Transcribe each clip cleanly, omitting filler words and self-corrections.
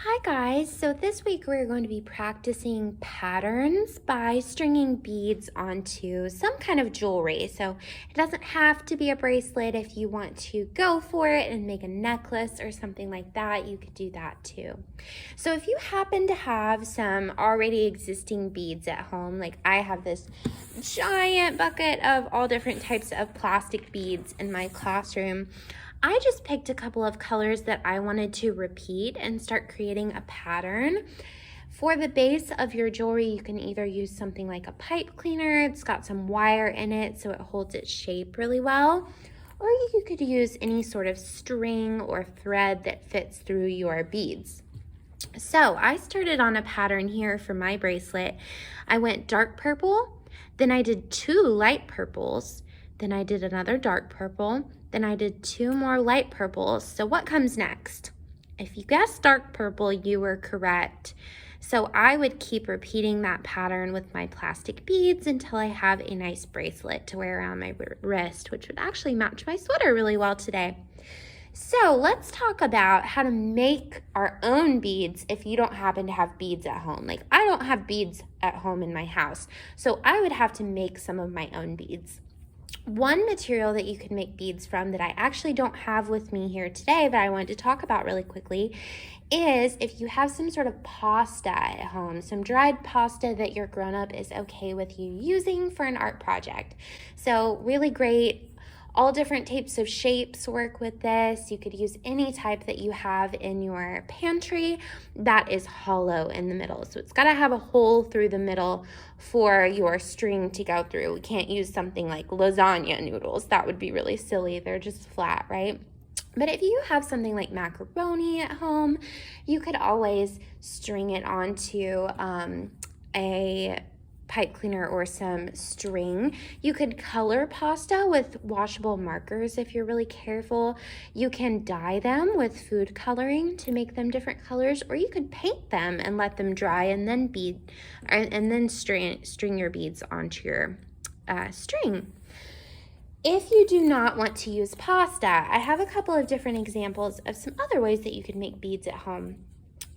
Hi guys, so this week we're going to be practicing patterns by stringing beads onto some kind of jewelry. So it doesn't have to be a bracelet. If you want to go for it and make a necklace or something like that, you could do that too. So if you happen to have some already existing beads at home, like I have this giant bucket of all different types of plastic beads in my classroom, I just picked a couple of colors that I wanted to repeat and start creating a pattern. For the base of your jewelry, you can either use something like a pipe cleaner. It's got some wire in it so it holds its shape really well. Or you could use any sort of string or thread that fits through your beads. So I started on a pattern here for my bracelet. I went dark purple, then I did 2 light purples, then I did another dark purple, then I did 2 more light purples. So what comes next? If you guessed dark purple, you were correct. So I would keep repeating that pattern with my plastic beads until I have a nice bracelet to wear around my wrist, which would actually match my sweater really well today. So let's talk about how to make our own beads if you don't happen to have beads at home. Like I don't have beads at home in my house, so I would have to make some of my own beads. One material that you can make beads from that I actually don't have with me here today that I wanted to talk about really quickly is if you have some sort of pasta at home, some dried pasta that your grown-up is okay with you using for an art project. So really great. All different types of shapes work with this. You could use any type that you have in your pantry that is hollow in the middle. So it's got to have a hole through the middle for your string to go through. We can't use something like lasagna noodles. That would be really silly. They're just flat, right? But if you have something like macaroni at home, you could always string it onto a pipe cleaner or some string. You could color pasta with washable markers if you're really careful. You can dye them with food coloring to make them different colors, or you could paint them and let them dry and then string your beads onto your string. If you do not want to use pasta, I have a couple of different examples of some other ways that you could make beads at home.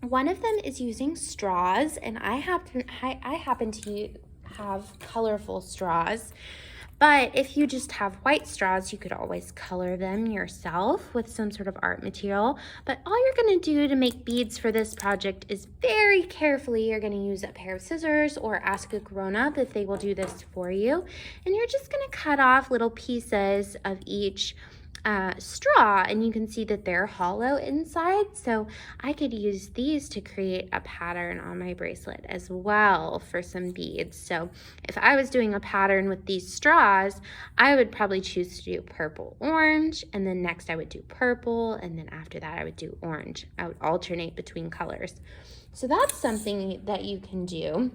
One of them is using straws, and I happen to have colorful straws. But if you just have white straws, you could always color them yourself with some sort of art material. But all you're going to do to make beads for this project is very carefully, you're going to use a pair of scissors or ask a grown-up if they will do this for you. And you're just going to cut off little pieces of each straw, and you can see that they're hollow inside. So I could use these to create a pattern on my bracelet as well for some beads. So if I was doing a pattern with these straws, I would probably choose to do purple orange, and then next I would do purple, and then after that I would do orange. I would alternate between colors. So that's something that you can do.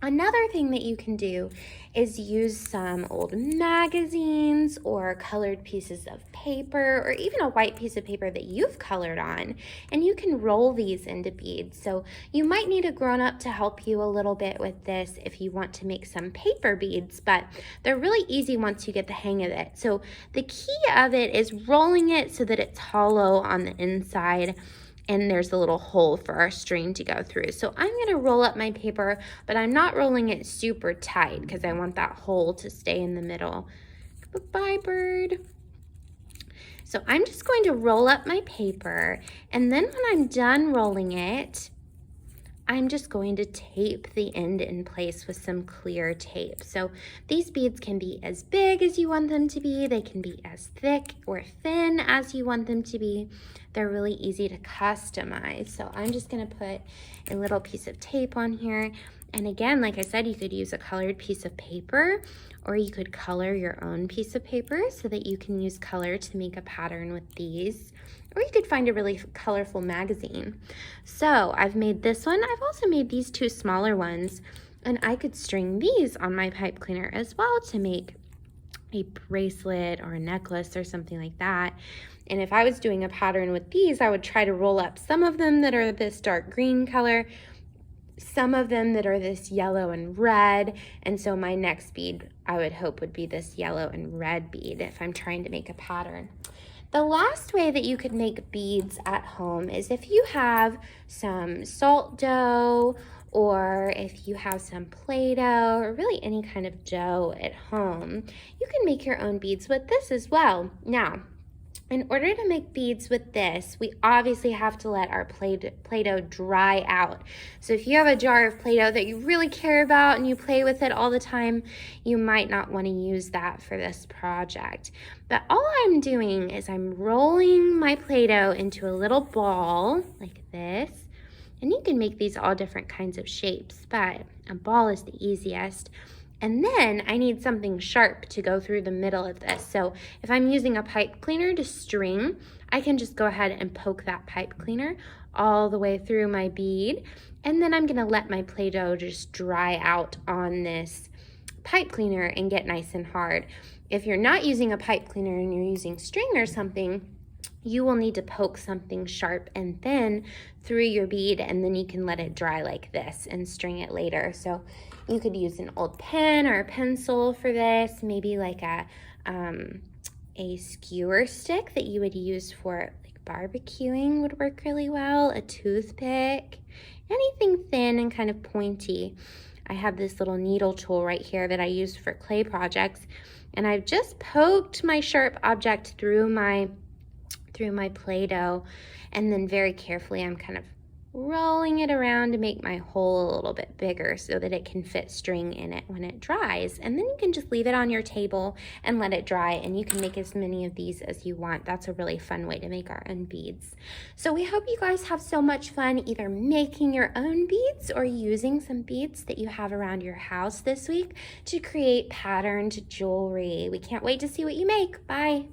Another thing that you can do is use some old magazines or colored pieces of paper, or even a white piece of paper that you've colored on, and you can roll these into beads. So you might need a grown-up to help you a little bit with this if you want to make some paper beads, but they're really easy once you get the hang of it. So the key of it is rolling it so that it's hollow on the inside, and there's a little hole for our string to go through. So I'm gonna roll up my paper, but I'm not rolling it super tight because I want that hole to stay in the middle. Bye, bird. So I'm just going to roll up my paper, and then when I'm done rolling it, I'm just going to tape the end in place with some clear tape. So these beads can be as big as you want them to be. They can be as thick or thin as you want them to be. They're really easy to customize. So I'm just gonna put a little piece of tape on here. And again, like I said, you could use a colored piece of paper, or you could color your own piece of paper so that you can use color to make a pattern with these. Or you could find a really colorful magazine. So I've made this one. I've also made these 2 smaller ones, and I could string these on my pipe cleaner as well to make a bracelet or a necklace or something like that. And if I was doing a pattern with these, I would try to roll up some of them that are this dark green color, some of them that are this yellow and red, and so my next bead I would hope would be this yellow and red bead if I'm trying to make a pattern. The last way that you could make beads at home is if you have some salt dough, or if you have some Play-Doh, or really any kind of dough at home, you can make your own beads with this as well. Now, in order to make beads with this, we obviously have to let our Play-Doh dry out. So if you have a jar of Play-Doh that you really care about and you play with it all the time, you might not want to use that for this project. But all I'm doing is I'm rolling my Play-Doh into a little ball like this. And you can make these all different kinds of shapes, but a ball is the easiest. And then I need something sharp to go through the middle of this. So if I'm using a pipe cleaner to string, I can just go ahead and poke that pipe cleaner all the way through my bead. And then I'm gonna let my Play-Doh just dry out on this pipe cleaner and get nice and hard. If you're not using a pipe cleaner and you're using string or something, you will need to poke something sharp and thin through your bead, and then you can let it dry like this and string it later. So you could use an old pen or a pencil for this, maybe like a skewer stick that you would use for like barbecuing would work really well, a toothpick, anything thin and kind of pointy. I have this little needle tool right here that I use for clay projects, and I've just poked my sharp object through my Play-Doh, and then very carefully I'm kind of rolling it around to make my hole a little bit bigger so that it can fit string in it when it dries. And then you can just leave it on your table and let it dry, and you can make as many of these as you want. That's a really fun way to make our own beads. So we hope you guys have so much fun either making your own beads or using some beads that you have around your house this week to create patterned jewelry. We can't wait to see what you make. Bye.